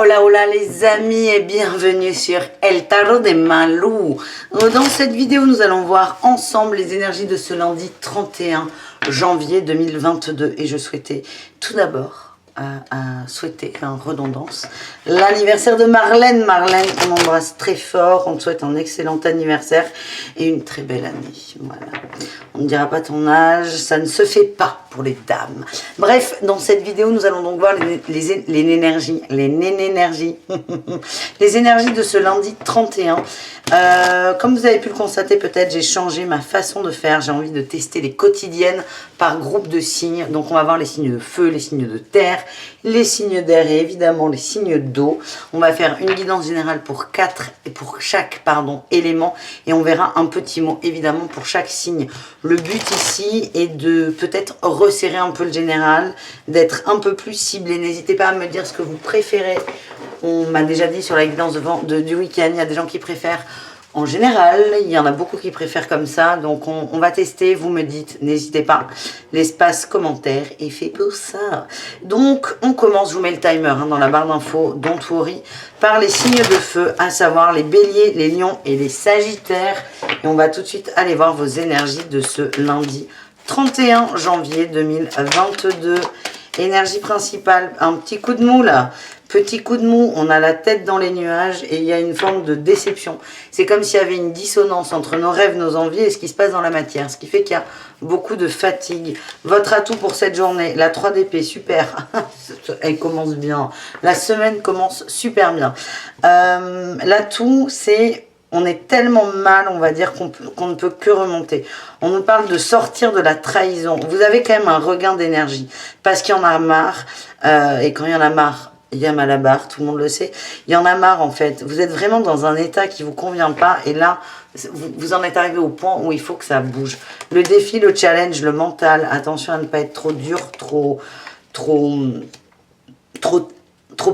Hola hola les amis et bienvenue sur El Tarot de Malou. Dans cette vidéo nous allons voir ensemble les énergies de ce lundi 31 janvier 2022 et je souhaitais tout d'abord souhaiter en redondance l'anniversaire de Marlène. Marlène, on embrasse très fort, on te souhaite un excellent anniversaire et une très belle année. Voilà. On ne dira pas ton âge, ça ne se fait pas pour les dames. Bref, dans cette vidéo, nous allons donc voir les énergies les énergies de ce lundi 31. Comme vous avez pu le constater, peut-être j'ai changé ma façon de faire. J'ai envie de tester les quotidiennes par groupe de signes. Donc on va voir les signes de feu, les signes de terre, les signes d'air et évidemment les signes d'eau. On va faire une guidance générale pour chaque élément et on verra un petit mot évidemment pour chaque signe. Le but ici est de peut-être resserrer un peu le général, d'être un peu plus ciblé. N'hésitez pas à me dire ce que vous préférez. On m'a déjà dit sur la guidance du week-end, il y a des gens qui préfèrent en général, il y en a beaucoup qui préfèrent comme ça, donc on va tester, vous me dites, n'hésitez pas, l'espace commentaire est fait pour ça. Donc on commence, je vous mets le timer dans la barre d'infos, don't worry, par les signes de feu, à savoir les béliers, les lions et les sagittaires. Et on va tout de suite aller voir vos énergies de ce lundi 31 janvier 2022. Énergie principale, un petit coup de mou là, petit coup de mou, on a la tête dans les nuages et il y a une forme de déception. C'est comme s'il y avait une dissonance entre nos rêves, nos envies et ce qui se passe dans la matière, ce qui fait qu'il y a beaucoup de fatigue. Votre atout pour cette journée, la 3 d'épée, super, elle commence bien, la semaine commence super bien. L'atout c'est... On est tellement mal, on va dire, qu'on ne peut que remonter. On nous parle de sortir de la trahison. Vous avez quand même un regain d'énergie. Parce qu'il y en a marre. Et quand il y en a marre, il y a mal à barre, tout le monde le sait. Il y en a marre, en fait. Vous êtes vraiment dans un état qui ne vous convient pas. Et là, vous en êtes arrivé au point où il faut que ça bouge. Le défi, le challenge, le mental. Attention à ne pas être trop dur, trop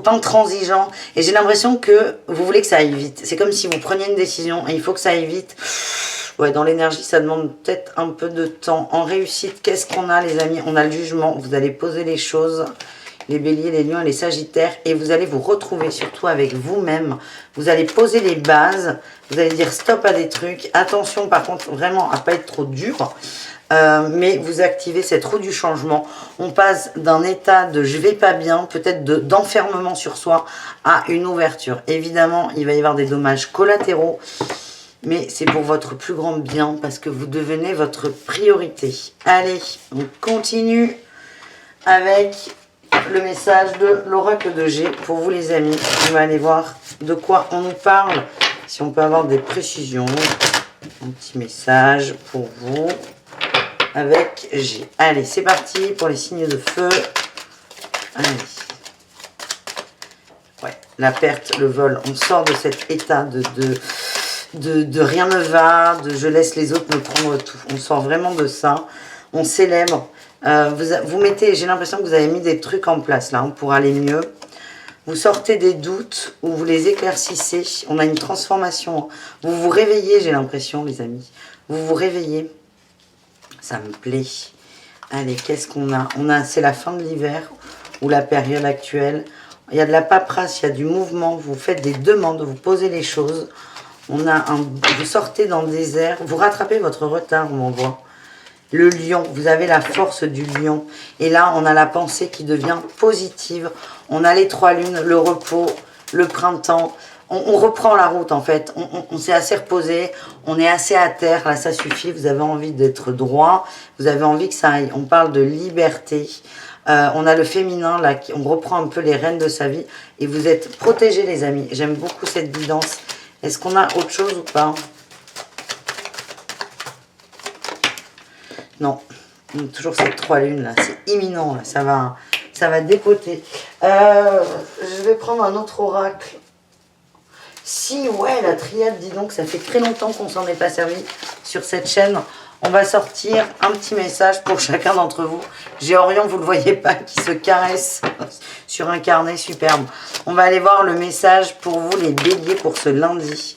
intransigeant, et j'ai l'impression que vous voulez que ça aille vite. C'est comme si vous preniez une décision et il faut que ça aille vite. Ouais, dans l'énergie, ça demande peut-être un peu de temps. En réussite, qu'est-ce qu'on a, les amis? On a le jugement. Vous allez poser les choses, les béliers, les lions et les sagittaires, et vous allez vous retrouver surtout avec vous-même. Vous allez poser les bases, vous allez dire stop à des trucs. Attention, par contre, vraiment à pas être trop dur. Mais vous activez cette roue du changement. On passe d'un état de je vais pas bien, peut-être d'enfermement sur soi, à une ouverture. Évidemment, il va y avoir des dommages collatéraux, mais c'est pour votre plus grand bien, parce que vous devenez votre priorité. Allez, on continue avec le message de l'oracle de G pour vous les amis. On va aller voir de quoi on nous parle, si on peut avoir des précisions. Un petit message pour vous avec G. Allez, c'est parti pour les signes de feu. Allez. Ouais, la perte, le vol. On sort de cet état de rien ne va, de je laisse les autres me prendre tout. On sort vraiment de ça. On célèbre. Vous mettez, j'ai l'impression que vous avez mis des trucs en place là pour aller mieux. Vous sortez des doutes ou vous les éclaircissez. On a une transformation. Vous vous réveillez, j'ai l'impression, les amis. Vous vous réveillez. Ça me plaît. Allez, qu'est-ce qu'on a? C'est la fin de l'hiver ou la période actuelle. Il y a de la paperasse, il y a du mouvement. Vous faites des demandes, vous posez les choses. Vous sortez dans le désert. Vous rattrapez votre retard, on m'envoie. Le lion, vous avez la force du lion. Et là, on a la pensée qui devient positive. On a les 3 lunes, le repos, le printemps. On reprend la route en fait, on s'est assez reposé, on est assez à terre, là ça suffit, vous avez envie d'être droit, vous avez envie que ça aille. On parle de liberté, on a le féminin là, on reprend un peu les rênes de sa vie et vous êtes protégés les amis. J'aime beaucoup cette guidance. Est-ce qu'on a autre chose ou pas? Non, toujours ces 3 lunes là, c'est imminent là, ça va dépoter. Je vais prendre un autre oracle. Si, ouais, la triade, dis donc, ça fait très longtemps qu'on s'en est pas servi sur cette chaîne. On va sortir un petit message pour chacun d'entre vous. J'ai Orion, vous ne le voyez pas, qui se caresse sur un carnet superbe. On va aller voir le message pour vous, les béliers, pour ce lundi.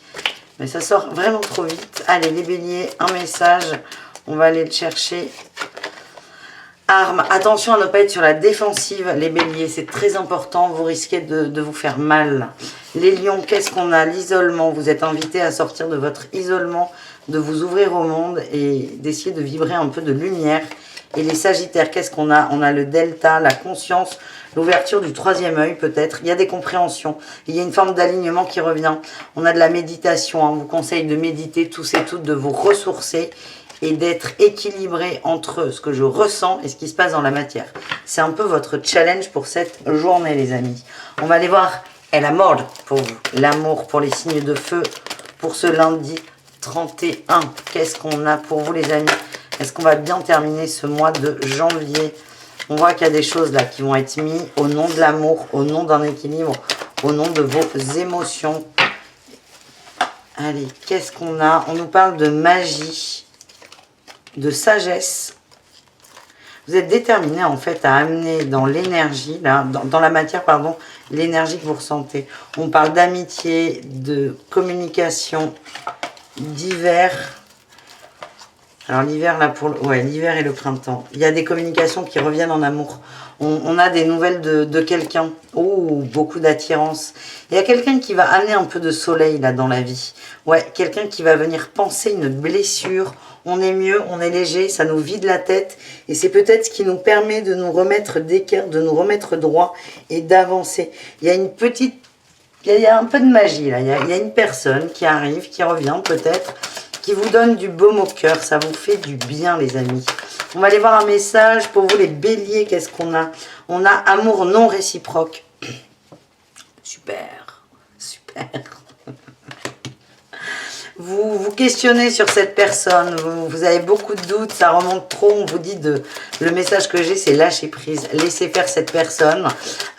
Mais ça sort vraiment trop vite. Allez, les béliers, un message. On va aller le chercher. Armes, attention à ne pas être sur la défensive, les béliers, c'est très important, vous risquez de vous faire mal. Les lions, qu'est-ce qu'on a? L'isolement, vous êtes invités à sortir de votre isolement, de vous ouvrir au monde et d'essayer de vibrer un peu de lumière. Et les sagittaires, qu'est-ce qu'on a? On a le delta, la conscience, l'ouverture du troisième œil peut-être. Il y a des compréhensions, il y a une forme d'alignement qui revient. On a de la méditation, on vous conseille de méditer tous et toutes, de vous ressourcer et d'être équilibré entre ce que je ressens et ce qui se passe dans la matière. C'est un peu votre challenge pour cette journée, les amis. On va aller voir El Amor pour vous, l'amour pour les signes de feu, pour ce lundi 31. Qu'est-ce qu'on a pour vous, les amis? Est-ce qu'on va bien terminer ce mois de janvier? On voit qu'il y a des choses là qui vont être mises au nom de l'amour, au nom d'un équilibre, au nom de vos émotions. Allez, qu'est-ce qu'on a? On nous parle de magie, de sagesse. Vous êtes déterminé en fait à amener dans l'énergie, dans la matière, pardon, l'énergie que vous ressentez. On parle d'amitié, de communication, d'hiver. Alors l'hiver là ouais, l'hiver et le printemps. Il y a des communications qui reviennent en amour. On a des nouvelles de quelqu'un. Oh, beaucoup d'attirance. Il y a quelqu'un qui va amener un peu de soleil là dans la vie. Ouais, quelqu'un qui va venir penser une blessure. On est mieux, on est léger, ça nous vide la tête. Et c'est peut-être ce qui nous permet de nous remettre d'équerre, de nous remettre droit et d'avancer. Il y a une petite... Il y a un peu de magie là. Il y a une personne qui arrive, qui revient peut-être, qui vous donne du baume au cœur. Ça vous fait du bien, les amis. On va aller voir un message pour vous, les béliers. Qu'est-ce qu'on a? On a amour non réciproque. Super, super. Vous vous questionnez sur cette personne, vous avez beaucoup de doutes, ça remonte trop, on vous dit le message que j'ai, c'est lâcher prise, laissez faire cette personne.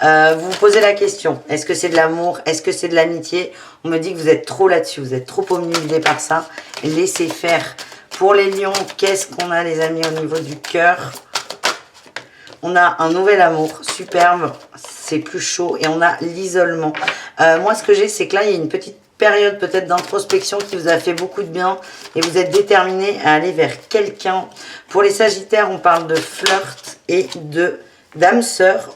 Vous vous posez la question, est-ce que c'est de l'amour, est-ce que c'est de l'amitié? On me dit que vous êtes trop là-dessus, vous êtes trop omnibulé par ça, laissez faire. Pour les lions, qu'est-ce qu'on a, les amis, au niveau du cœur? On a un nouvel amour, superbe, c'est plus chaud, et on a l'isolement. Moi, ce que j'ai, c'est que là, il y a une petite période peut-être d'introspection qui vous a fait beaucoup de bien et vous êtes déterminé à aller vers quelqu'un. Pour les sagittaires, on parle de flirt et de d'âme sœur.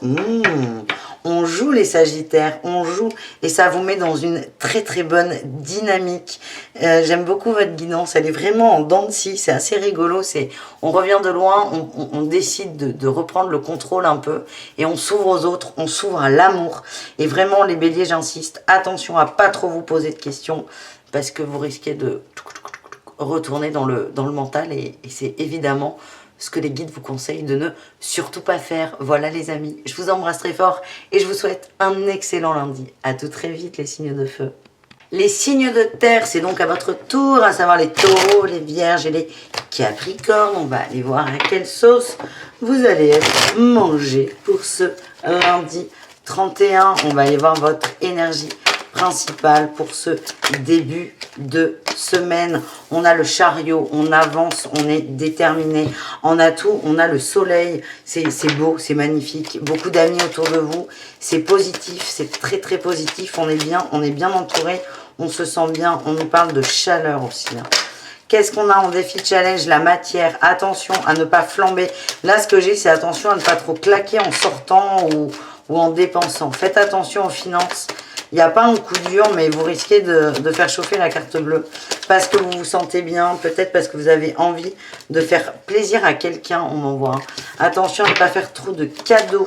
On joue les sagittaires, on joue et ça vous met dans une très très bonne dynamique. J'aime beaucoup votre guidance, elle est vraiment en dents de scie, c'est assez rigolo. On revient de loin, on décide de reprendre le contrôle un peu et on s'ouvre aux autres, on s'ouvre à l'amour. Et vraiment les béliers, j'insiste, attention à pas trop vous poser de questions parce que vous risquez de retourner dans le mental et c'est évidemment ce que les guides vous conseillent de ne surtout pas faire. Voilà les amis, je vous embrasse très fort et je vous souhaite un excellent lundi. À tout très vite les signes de feu. Les signes de terre, c'est donc à votre tour, à savoir les taureaux, les vierges et les capricornes. On va aller voir à quelle sauce vous allez être mangé pour ce lundi 31. On va aller voir votre énergie principale pour ce début de semaine. On a le chariot, on avance, on est déterminé. En atout, on a le soleil. C'est beau, c'est magnifique. Beaucoup d'amis autour de vous. C'est positif, c'est très très positif. On est bien entouré. On se sent bien. On nous parle de chaleur aussi. Qu'est-ce qu'on a en défi challenge? La matière. Attention à ne pas flamber. Là, ce que j'ai, c'est attention à ne pas trop claquer en sortant ou en dépensant. Faites attention aux finances. Il n'y a pas un coup dur, mais vous risquez de faire chauffer la carte bleue. Parce que vous vous sentez bien, peut-être parce que vous avez envie de faire plaisir à quelqu'un, on m'envoie. Attention à ne pas faire trop de cadeaux,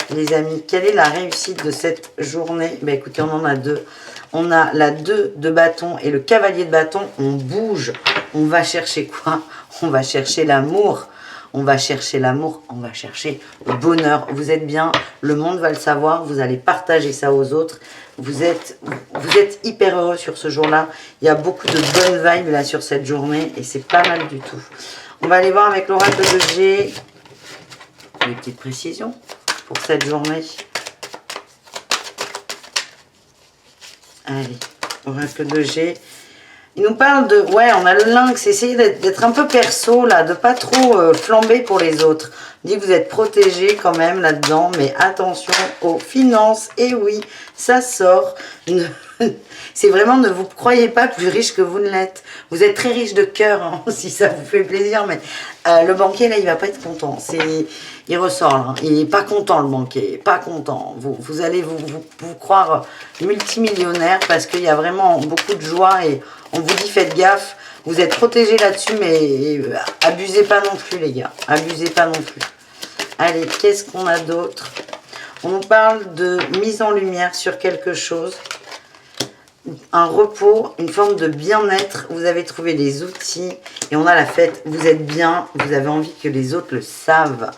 les amis. Quelle est la réussite de cette journée? Ben, écoutez, on en a deux. On a la 2 de bâton et le cavalier de bâton. On bouge. On va chercher quoi? On va chercher l'amour. On va chercher l'amour, on va chercher le bonheur. Vous êtes bien, le monde va le savoir, vous allez partager ça aux autres. Vous êtes hyper heureux sur ce jour-là. Il y a beaucoup de bonnes vibes là sur cette journée et c'est pas mal du tout. On va aller voir avec l'oracle de G les petites précisions pour cette journée. Allez, oracle de G. Il nous parle de... Ouais, on a le lynx. Essayez d'être un peu perso, là. De pas trop flamber pour les autres. Il dit que vous êtes protégé quand même là-dedans. Mais attention aux finances. Et oui, ça sort. C'est vraiment, ne vous croyez pas plus riche que vous ne l'êtes. Vous êtes très riche de cœur, hein, si ça vous fait plaisir, mais le banquier, là, il va pas être content. Il ressort, là. Il est pas content, le banquier. Pas content. Vous allez vous croire multimillionnaire parce qu'il y a vraiment beaucoup de joie et on vous dit, faites gaffe. Vous êtes protégés là-dessus, mais abusez pas non plus, les gars. Abusez pas non plus. Allez, qu'est-ce qu'on a d'autre? On nous parle de mise en lumière sur quelque chose. Un repos, une forme de bien-être. Vous avez trouvé les outils et on a la fête. Vous êtes bien, vous avez envie que les autres le savent.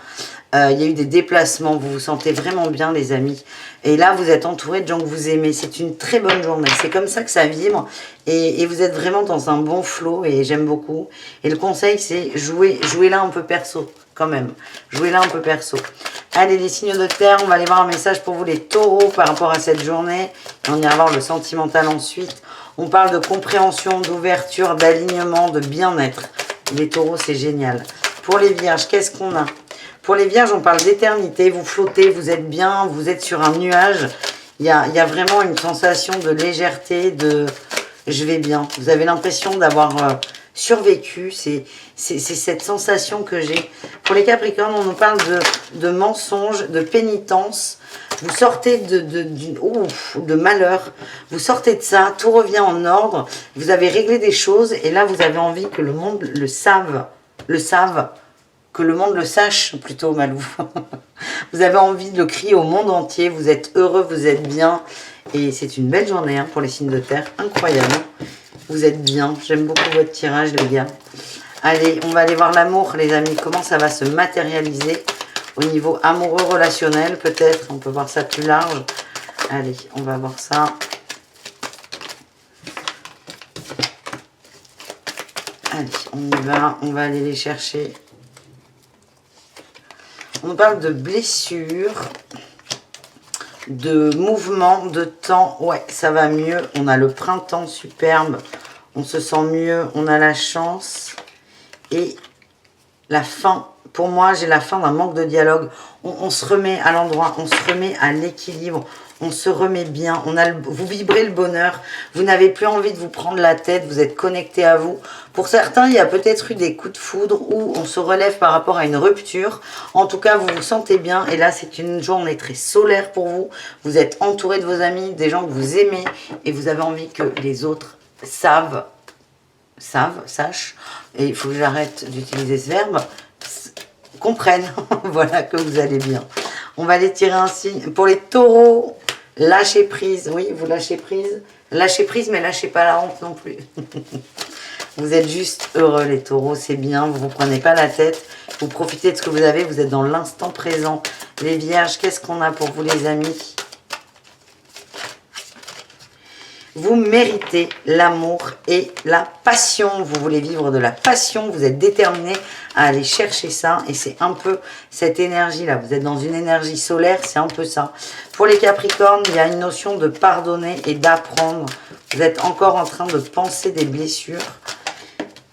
Il y a eu des déplacements, vous vous sentez vraiment bien, les amis. Et là, vous êtes entouré de gens que vous aimez. C'est une très bonne journée. C'est comme ça que ça vibre. Et vous êtes vraiment dans un bon flow et j'aime beaucoup. Et le conseil, c'est jouer là un peu perso, quand même. Jouez là un peu perso. Allez, les signes de terre, on va aller voir un message pour vous, les taureaux, par rapport à cette journée. Et on ira voir le sentimental ensuite. On parle de compréhension, d'ouverture, d'alignement, de bien-être. Les taureaux, c'est génial. Pour les vierges, qu'est-ce qu'on a? Pour les vierges, on parle d'éternité. Vous flottez, vous êtes bien, vous êtes sur un nuage. Il y a vraiment une sensation de légèreté, de je vais bien. Vous avez l'impression d'avoir survécu. C'est cette sensation que j'ai. Pour les capricornes, on nous parle de mensonges, de pénitence. Vous sortez de malheur. Vous sortez de ça. Tout revient en ordre. Vous avez réglé des choses. Et là, vous avez envie que le monde le save. Que le monde le sache, plutôt, Malou. Vous avez envie de le crier au monde entier. Vous êtes heureux, vous êtes bien. Et c'est une belle journée hein, pour les signes de terre. Incroyable. Vous êtes bien. J'aime beaucoup votre tirage, les gars. Allez, on va aller voir l'amour, les amis. Comment ça va se matérialiser au niveau amoureux, relationnel, peut-être. On peut voir ça plus large. Allez, on va voir ça. Allez, on y va. On va aller les chercher. On parle de blessures, de mouvement, de temps. Ouais, ça va mieux. On a le printemps superbe. On se sent mieux. On a la chance. Et la fin. Pour moi, j'ai la fin d'un manque de dialogue. On se remet à l'endroit. On se remet à l'équilibre. On se remet bien. Vous vibrez le bonheur. Vous n'avez plus envie de vous prendre la tête. Vous êtes connecté à vous. Pour certains, il y a peut-être eu des coups de foudre où on se relève par rapport à une rupture. En tout cas, vous vous sentez bien. Et là, c'est une journée très solaire pour vous. Vous êtes entouré de vos amis, des gens que vous aimez. Et vous avez envie que les autres sachent. Et il faut que j'arrête d'utiliser ce verbe. Comprennent. Voilà que vous allez bien. On va les tirer un signe. Pour les taureaux, lâchez prise. Oui, vous lâchez prise. Lâchez prise, mais lâchez pas la honte non plus. Vous êtes juste heureux, les taureaux. C'est bien. Vous ne vous prenez pas la tête. Vous profitez de ce que vous avez. Vous êtes dans l'instant présent. Les vierges, qu'est-ce qu'on a pour vous, les amis? Vous méritez l'amour et la passion. Vous voulez vivre de la passion. Vous êtes déterminé à aller chercher ça. Et c'est un peu cette énergie-là. Vous êtes dans une énergie solaire. C'est un peu ça. Pour les capricornes, il y a une notion de pardonner et d'apprendre. Vous êtes encore en train de penser des blessures.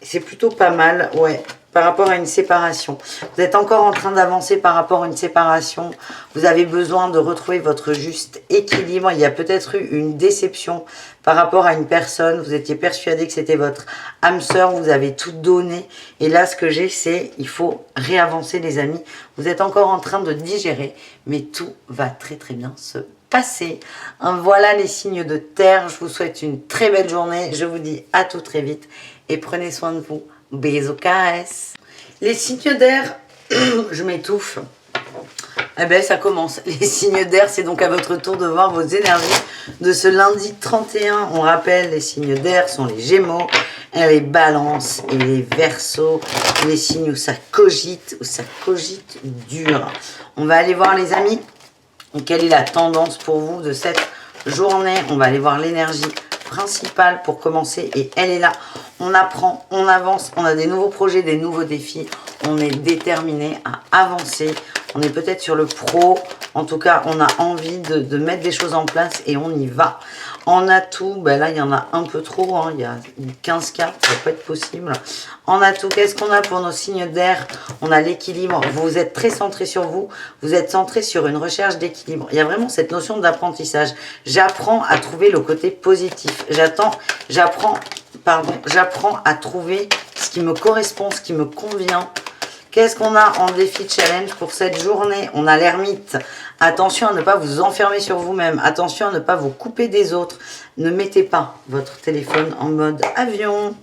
C'est plutôt pas mal. Ouais. Par rapport à une séparation. Vous êtes encore en train d'avancer par rapport à une séparation. Vous avez besoin de retrouver votre juste équilibre. Il y a peut-être eu une déception par rapport à une personne. Vous étiez persuadé que c'était votre âme sœur. Vous avez tout donné. Et là, ce que j'ai, c'est il faut réavancer, les amis. Vous êtes encore en train de digérer. Mais tout va très très bien se passer. Voilà les signes de terre. Je vous souhaite une très belle journée. Je vous dis à tout très vite. Et prenez soin de vous. Bisous, caresses. Les signes d'air, je m'étouffe. Eh bien, ça commence. Les signes d'air, c'est donc à votre tour de voir vos énergies de ce lundi 31. On rappelle, les signes d'air sont les Gémeaux, et les Balances et les Verseaux. Les signes où ça cogite dur. On va aller voir, les amis, quelle est la tendance pour vous de cette journée. On va aller voir l'énergie principale pour commencer et elle est là. On apprend, on avance, on a des nouveaux projets, des nouveaux défis. On est déterminé à avancer. On est peut-être sur le pro. En tout cas, on a envie de mettre des choses en place et on y va. En atout, ben là, il y en a un peu trop. Hein, il y a 15 cartes, ça va pas être possible. En atout, qu'est-ce qu'on a pour nos signes d'air? On a l'équilibre. Vous êtes très centré sur vous. Vous êtes centré sur une recherche d'équilibre. Il y a vraiment cette notion d'apprentissage. J'apprends à trouver le côté positif. J'apprends à trouver ce qui me correspond, ce qui me convient. Qu'est-ce qu'on a en défi challenge pour cette journée? On a l'ermite. Attention à ne pas vous enfermer sur vous-même. Attention à ne pas vous couper des autres. Ne mettez pas votre téléphone en mode avion.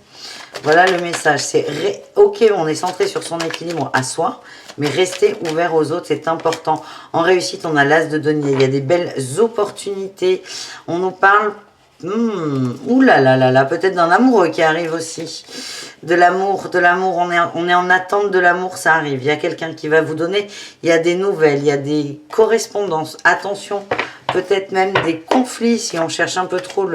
Voilà le message. C'est ok, on est centré sur son équilibre à soi, mais restez ouvert aux autres, c'est important. En réussite, on a l'as de denier. Il y a des belles opportunités. On nous parle... ouh là là là là, peut-être d'un amoureux qui arrive aussi. De l'amour, on est en attente de l'amour, ça arrive. Il y a quelqu'un qui va vous donner, il y a des nouvelles, il y a des correspondances. Attention, peut-être même des conflits si on cherche un peu trop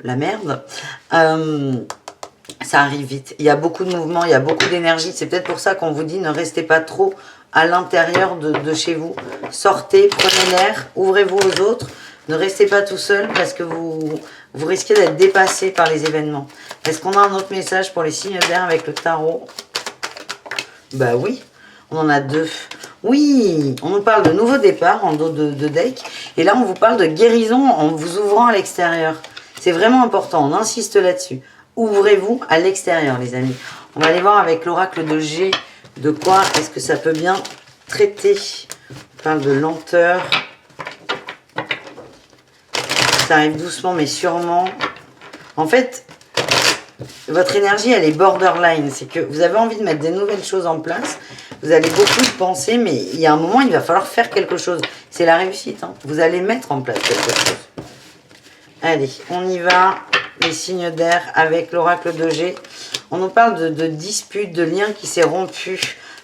la merde. Ça arrive vite. Il y a beaucoup de mouvements, il y a beaucoup d'énergie. C'est peut-être pour ça qu'on vous dit ne restez pas trop à l'intérieur de chez vous. Sortez, prenez l'air, ouvrez-vous aux autres. Ne restez pas tout seul parce que vous risquez d'être dépassé par les événements. Est-ce qu'on a un autre message pour les signes d'air avec le tarot? Bah oui, on en a deux. Oui, on nous parle de nouveau départ en dos de deck. Et là, on vous parle de guérison en vous ouvrant à l'extérieur. C'est vraiment important, on insiste là-dessus. Ouvrez-vous à l'extérieur, les amis. On va aller voir avec l'oracle de G de quoi est-ce que ça peut bien traiter. On parle de lenteur. Ça arrive doucement mais sûrement. En fait, votre énergie, elle est borderline. C'est que vous avez envie de mettre des nouvelles choses en place. Vous avez beaucoup de pensées, mais il y a un moment, il va falloir faire quelque chose. C'est la réussite. Hein. Vous allez mettre en place quelque chose. Allez, on y va. Les signes d'air avec l'oracle de G. On nous parle de dispute, de lien qui s'est rompu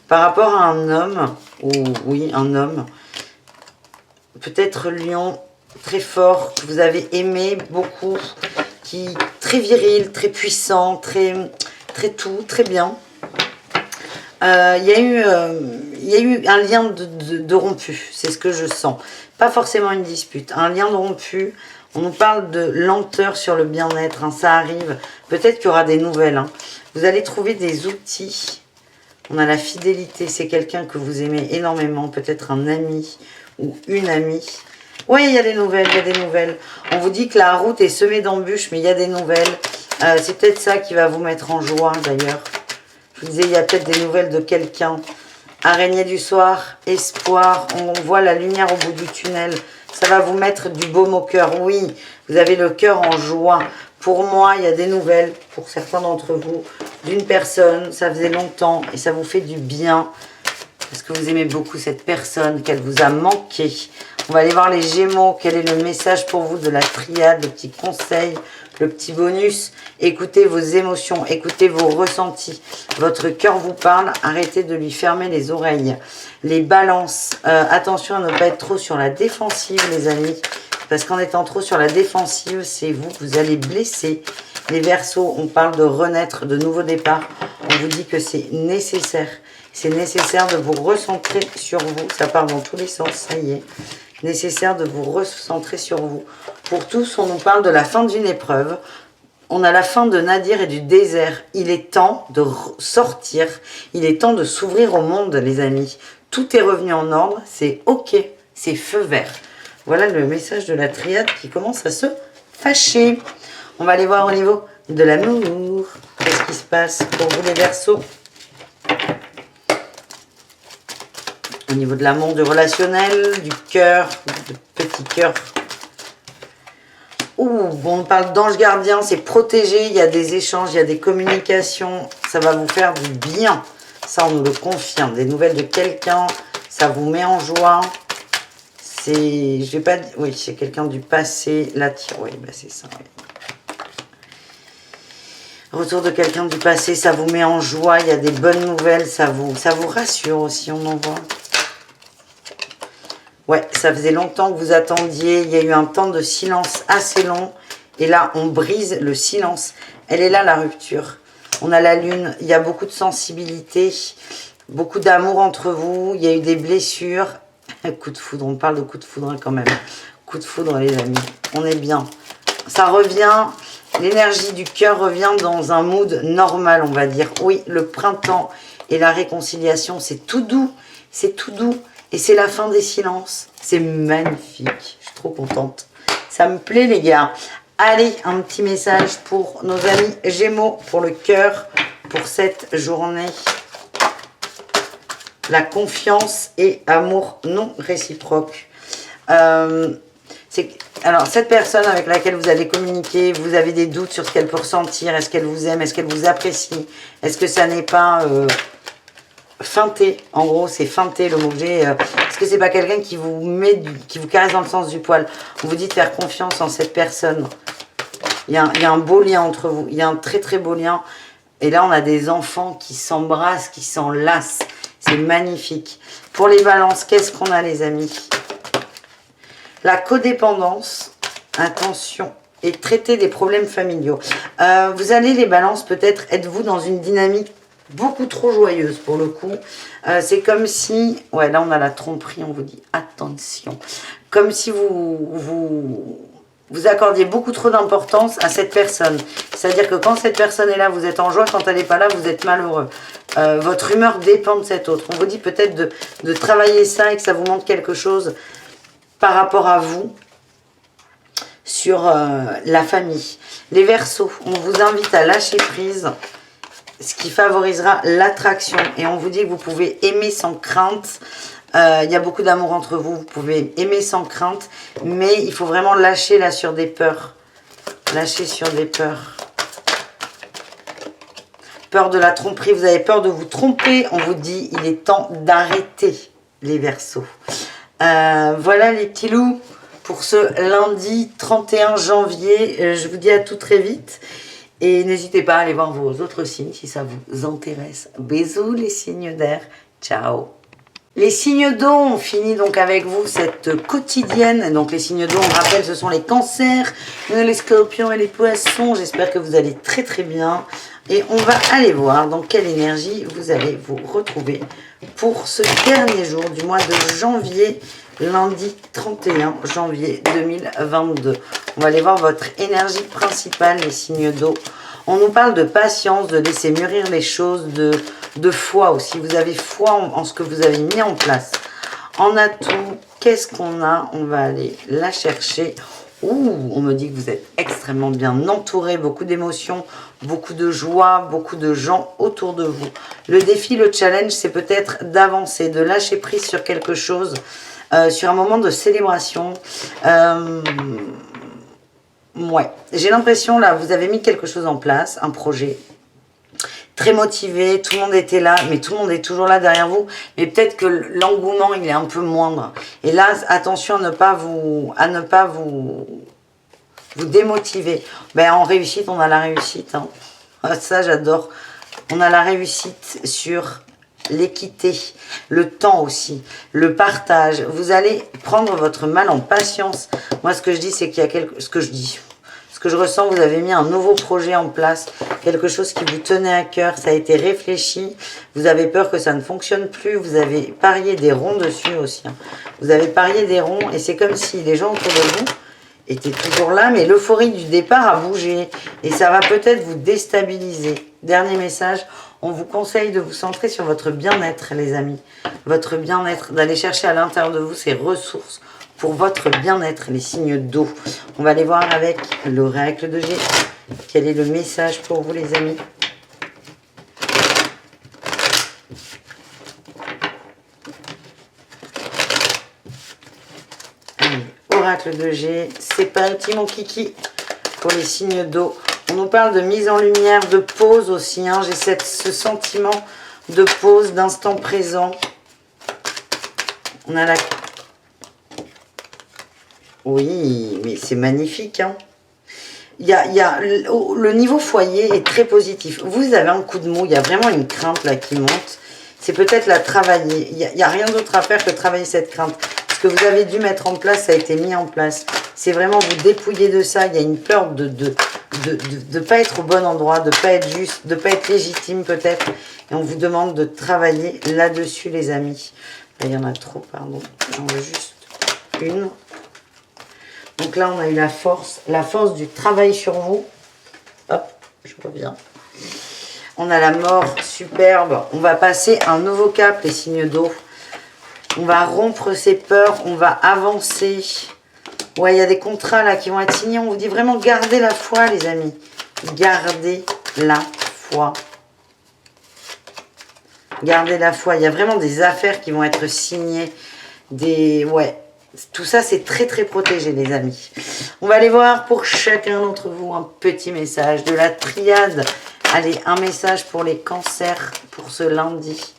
par rapport à un homme. Ou oui, un homme. Peut-être lion. Très fort, que vous avez aimé beaucoup, qui très viril, très puissant, très tout, très bien. Il y a eu un lien de rompu, c'est ce que je sens. Pas forcément une dispute, un lien de rompu. On nous parle de lenteur sur le bien-être, hein, ça arrive. Peut-être qu'il y aura des nouvelles. Hein. Vous allez trouver des outils. On a la fidélité, c'est quelqu'un que vous aimez énormément, peut-être un ami ou une amie. Oui, il y a des nouvelles, il y a des nouvelles. On vous dit que la route est semée d'embûches, mais il y a des nouvelles. C'est peut-être ça qui va vous mettre en joie, d'ailleurs. Je vous disais, il y a peut-être des nouvelles de quelqu'un. Araignée du soir, espoir. On voit la lumière au bout du tunnel. Ça va vous mettre du baume au cœur. Oui, vous avez le cœur en joie. Pour moi, il y a des nouvelles, pour certains d'entre vous, d'une personne. Ça faisait longtemps et ça vous fait du bien. Parce que vous aimez beaucoup cette personne, qu'elle vous a manqué. On va aller voir les Gémeaux. Quel est le message pour vous de la triade, le petit conseil, le petit bonus? Écoutez vos émotions, écoutez vos ressentis. Votre cœur vous parle, arrêtez de lui fermer les oreilles. Les balances, attention à ne pas être trop sur la défensive, les amis. Parce qu'en étant trop sur la défensive, c'est vous que vous allez blesser. Les Verseaux, on parle de renaître, de nouveau départ. On vous dit que c'est nécessaire. C'est nécessaire de vous recentrer sur vous. Ça part dans tous les sens, ça y est. Nécessaire de vous recentrer sur vous. Pour tous, on nous parle de la fin d'une épreuve. On a la fin de Nadir et du désert. Il est temps de sortir. Il est temps de s'ouvrir au monde, les amis. Tout est revenu en ordre. C'est OK. C'est feu vert. Voilà le message de la triade qui commence à se fâcher. On va aller voir au niveau de l'amour. Qu'est-ce qui se passe pour vous, les Verseaux? Au niveau de l'amour, du relationnel, du cœur, du petit cœur. Ouh, bon, on parle d'ange gardien, c'est protégé, il y a des échanges, il y a des communications. Ça va vous faire du bien. Ça, on nous le confirme. Des nouvelles de quelqu'un, ça vous met en joie. C'est, je vais pas dire, oui, c'est quelqu'un du passé. Là, oui, bah c'est ça, oui. Retour de quelqu'un du passé, ça vous met en joie, il y a des bonnes nouvelles, ça vous rassure aussi, on en voit. Ouais, ça faisait longtemps que vous attendiez, il y a eu un temps de silence assez long, et là, on brise le silence. Elle est là, la rupture. On a la lune, il y a beaucoup de sensibilité, beaucoup d'amour entre vous, il y a eu des blessures. Coup de foudre, on parle de coup de foudre quand même. Coup de foudre, les amis. On est bien. Ça revient, l'énergie du cœur revient dans un mood normal, on va dire. Oui, le printemps et la réconciliation, c'est tout doux. C'est tout doux. Et c'est la fin des silences. C'est magnifique. Je suis trop contente. Ça me plaît, les gars. Allez, un petit message pour nos amis Gémeaux, pour le cœur, pour cette journée. La confiance et amour non réciproque. Alors, cette personne avec laquelle vous allez communiquer, vous avez des doutes sur ce qu'elle peut ressentir. Est-ce qu'elle vous aime? Est-ce qu'elle vous apprécie? Est-ce que ça n'est pas feinté? En gros, c'est feinté le mot que j'ai. Est-ce que c'est pas quelqu'un qui vous qui vous caresse dans le sens du poil? On vous dit de faire confiance en cette personne. Il y a un beau lien entre vous. Il y a un très très beau lien. Et là, on a des enfants qui s'embrassent, qui s'enlacent. C'est magnifique. Pour les balances, qu'est-ce qu'on a, les amis? La codépendance, attention, et traiter des problèmes familiaux. Vous allez, les balances, peut-être, êtes-vous dans une dynamique beaucoup trop joyeuse, pour le coup. C'est comme si, ouais, là, on a la tromperie, on vous dit, attention. Comme si vous accordiez beaucoup trop d'importance à cette personne. C'est-à-dire que quand cette personne est là, vous êtes en joie. Quand elle n'est pas là, vous êtes malheureux. Votre humeur dépend de cette autre. On vous dit peut-être de travailler ça et que ça vous montre quelque chose par rapport à vous sur la famille. Les Verseaux, on vous invite à lâcher prise, ce qui favorisera l'attraction. Et on vous dit que vous pouvez aimer sans crainte. Il y a beaucoup d'amour entre vous. Vous pouvez aimer sans crainte. Mais il faut vraiment lâcher là sur des peurs. Lâcher sur des peurs. Peur de la tromperie. Vous avez peur de vous tromper. On vous dit il est temps d'arrêter, les Verseaux. Voilà les petits loups pour ce lundi 31 janvier. Je vous dis à tout très vite. Et n'hésitez pas à aller voir vos autres signes si ça vous intéresse. Bisous les signes d'air. Ciao. Les signes d'eau, on finit donc avec vous cette quotidienne. Donc les signes d'eau, on rappelle, ce sont les cancers, les scorpions et les poissons. J'espère que vous allez très très bien. Et on va aller voir dans quelle énergie vous allez vous retrouver pour ce dernier jour du mois de janvier, lundi 31 janvier 2022. On va aller voir votre énergie principale, les signes d'eau. On nous parle de patience, de laisser mûrir les choses, de foi aussi. Vous avez foi en ce que vous avez mis en place. En atout, qu'est-ce qu'on a? On va aller la chercher. Ouh, on me dit que vous êtes extrêmement bien entouré, beaucoup d'émotions, beaucoup de joie, beaucoup de gens autour de vous. Le défi, le challenge, c'est peut-être d'avancer, de lâcher prise sur quelque chose, sur un moment de célébration. Ouais, j'ai l'impression, là, vous avez mis quelque chose en place, un projet. Très motivé, tout le monde était là, mais tout le monde est toujours là derrière vous. Mais peut-être que l'engouement, il est un peu moindre. Et là, attention à ne pas vous démotiver. Ben, en réussite, on a la réussite. Hein. Ça, j'adore. On a la réussite sur l'équité, le temps aussi, le partage. Vous allez prendre votre mal en patience. Moi, ce que je dis, c'est qu'il y a ce que je ressens, vous avez mis un nouveau projet en place, quelque chose qui vous tenait à cœur, ça a été réfléchi, vous avez peur que ça ne fonctionne plus, vous avez parié des ronds dessus aussi. Hein. Vous avez parié des ronds et c'est comme si les gens autour de vous étaient toujours là, mais l'euphorie du départ a bougé et ça va peut-être vous déstabiliser. Dernier message, on vous conseille de vous centrer sur votre bien-être, les amis. Votre bien-être, d'aller chercher à l'intérieur de vous ces ressources pour votre bien-être, les signes d'eau. On va aller voir avec l'oracle de G. Quel est le message pour vous, les amis? Allez, oracle de G, c'est parti, mon kiki, pour les signes d'eau. On nous parle de mise en lumière, de pause aussi. Hein. J'ai ce sentiment de pause, d'instant présent. On a la... Oui, mais c'est magnifique. Hein. Le niveau foyer est très positif. Vous avez un coup de mou, il y a vraiment une crainte là qui monte. C'est peut-être la travailler. Il n'y a rien d'autre à faire que travailler cette crainte. Ce que vous avez dû mettre en place, ça a été mis en place. C'est vraiment vous dépouiller de ça. Il y a une peur de ne pas être au bon endroit, de ne pas être juste, de ne pas être légitime peut-être. Et on vous demande de travailler là-dessus, les amis. Là, il y en a trop, pardon. J'en veux juste une. Donc là, on a eu la force du travail sur vous. Hop, je reviens. On a la mort, superbe. On va passer un nouveau cap, les signes d'eau. On va rompre ses peurs, on va avancer. Ouais, il y a des contrats là qui vont être signés. On vous dit vraiment, gardez la foi, les amis. Gardez la foi. Gardez la foi. Il y a vraiment des affaires qui vont être signées. Ouais, tout ça, c'est très, très protégé, les amis. On va aller voir pour chacun d'entre vous un petit message de la triade. Allez, un message pour les cancers pour ce lundi.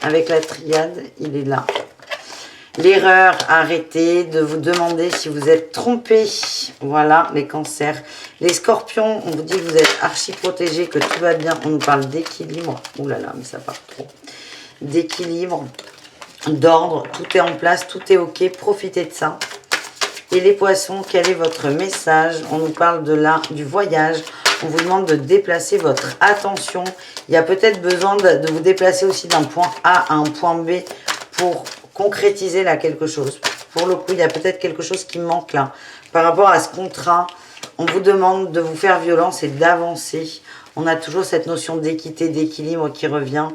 Avec la triade, il est là. L'erreur, arrêtez de vous demander si vous êtes trompé. Voilà, les cancers. Les scorpions, on vous dit que vous êtes archi protégés, que tout va bien. On nous parle d'équilibre. Ouh là là, mais ça part trop. D'équilibre, d'ordre, tout est en place, tout est ok. Profitez de ça. Et les poissons, quel est votre message? On nous parle du voyage. On vous demande de déplacer votre attention. Il y a peut-être besoin de vous déplacer aussi d'un point A à un point B pour concrétiser là quelque chose. Pour le coup, il y a peut-être quelque chose qui manque là. Par rapport à ce contrat, on vous demande de vous faire violence et d'avancer. On a toujours cette notion d'équité, d'équilibre qui revient.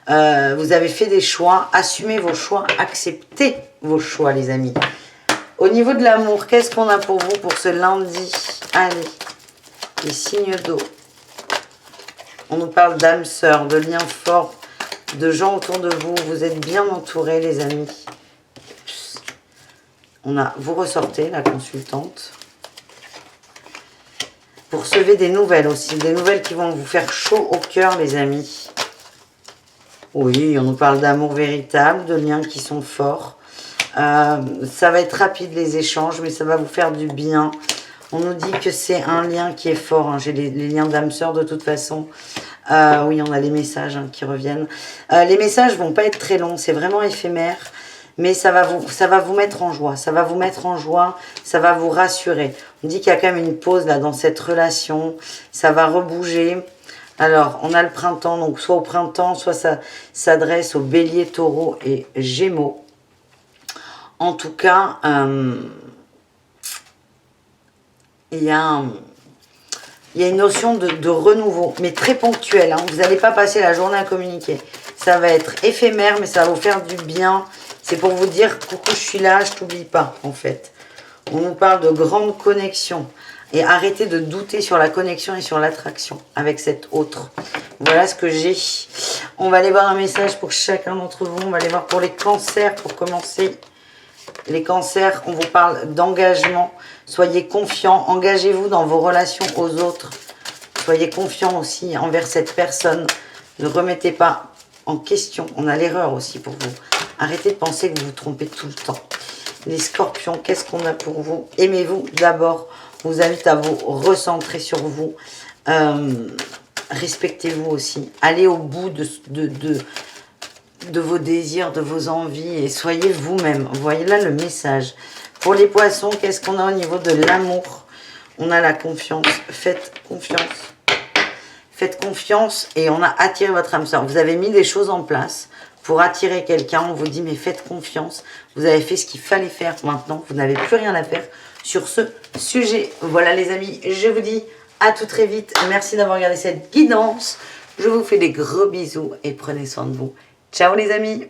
Vous avez fait des choix. Assumez vos choix. Acceptez vos choix, les amis. Au niveau de l'amour, qu'est-ce qu'on a pour vous pour ce lundi? Allez, les signes d'eau. On nous parle d'âme sœur, de liens forts, de gens autour de vous. Vous êtes bien entourés, les amis. Vous ressortez, la consultante. Pour recevoir des nouvelles aussi. Des nouvelles qui vont vous faire chaud au cœur, les amis. Oui, on nous parle d'amour véritable, de liens qui sont forts. Ça va être rapide, les échanges, mais ça va vous faire du bien. On nous dit que c'est un lien qui est fort. Hein. J'ai les liens d'âme sœur de toute façon. Oui, on a les messages qui reviennent. Les messages vont pas être très longs, c'est vraiment éphémère. Mais ça va vous mettre en joie. Ça va vous mettre en joie, ça va vous rassurer. On dit qu'il y a quand même une pause là dans cette relation. Ça va rebouger. Alors, on a le printemps, donc soit au printemps, soit ça s'adresse aux béliers, taureaux et gémeaux. En tout cas, il y a une notion de renouveau, mais très ponctuelle. Hein. Vous n'allez pas passer la journée à communiquer. Ça va être éphémère, mais ça va vous faire du bien. C'est pour vous dire, coucou, je suis là, je t'oublie pas, en fait. On nous parle de grande connexion. Et arrêtez de douter sur la connexion et sur l'attraction avec cet autre. Voilà ce que j'ai. On va aller voir un message pour chacun d'entre vous. On va aller voir pour les cancers, pour commencer. Les cancers, on vous parle d'engagement. Soyez confiants, engagez-vous dans vos relations aux autres. Soyez confiants aussi envers cette personne. Ne remettez pas en question. On a l'erreur aussi pour vous. Arrêtez de penser que vous vous trompez tout le temps. Les scorpions, qu'est-ce qu'on a pour vous? Aimez-vous d'abord. On vous invite à vous recentrer sur vous. Respectez-vous aussi. Allez au bout de vos désirs, de vos envies et soyez vous-même. Vous voyez là le message. Pour les poissons, qu'est-ce qu'on a au niveau de l'amour? On a la confiance. Faites confiance. Faites confiance et on a attiré votre âme sœur. Vous avez mis des choses en place pour attirer quelqu'un. On vous dit mais faites confiance. Vous avez fait ce qu'il fallait faire maintenant. Vous n'avez plus rien à faire sur ce sujet. Voilà les amis, je vous dis à tout très vite. Merci d'avoir regardé cette guidance. Je vous fais des gros bisous et prenez soin de vous. Ciao les amis.